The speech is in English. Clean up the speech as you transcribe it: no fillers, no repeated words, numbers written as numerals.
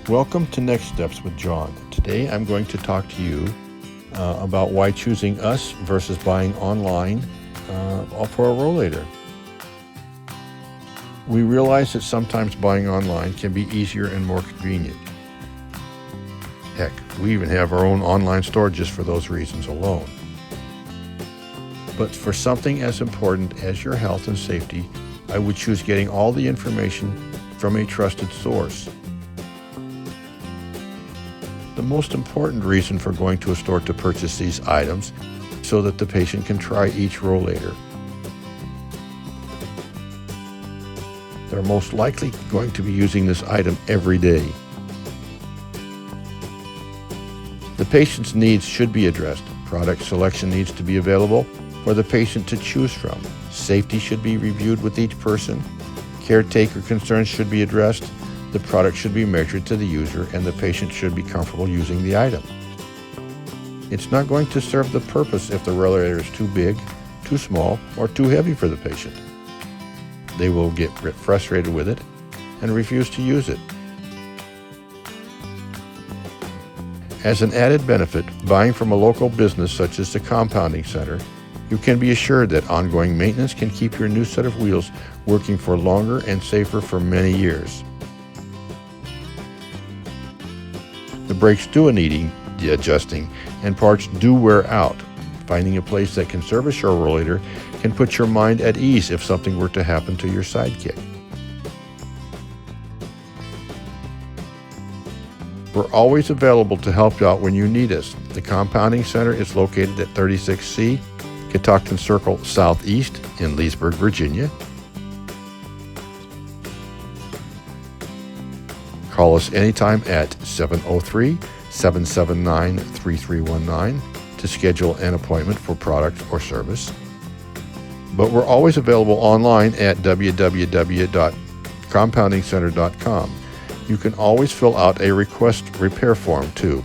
Welcome to Next Steps with John. Today I'm going to talk to you about why choosing us versus buying online for a rollator. We realize that sometimes buying online can be easier and more convenient. Heck, we even have our own online store just for those reasons alone. But for something as important as your health and safety, I would choose getting all the information from a trusted source. The most important reason for going to a store to purchase these items is so that the patient can try each rollator. They're most likely going to be using this item every day. The patient's needs should be addressed. Product selection needs to be available for the patient to choose from. Safety should be reviewed with each person. Caretaker concerns should be addressed. The product should be measured to the user, and the patient should be comfortable using the item. It's not going to serve the purpose if the rollator is too big, too small, or too heavy for the patient. They will get frustrated with it and refuse to use it. As an added benefit, buying from a local business such as the compounding center, you can be assured that ongoing maintenance can keep your new set of wheels working for longer and safer for many years. The brakes do need adjusting, and parts do wear out. Finding a place that can service your rollator can put your mind at ease if something were to happen to your sidekick. We're always available to help you out when you need us. The Compounding Center is located at 36C Catoctin Circle Southeast in Leesburg, Virginia. Call us anytime at 703-779-3319 to schedule an appointment for product or service. But we're always available online at www.compoundingcenter.com. You can always fill out a request repair form too.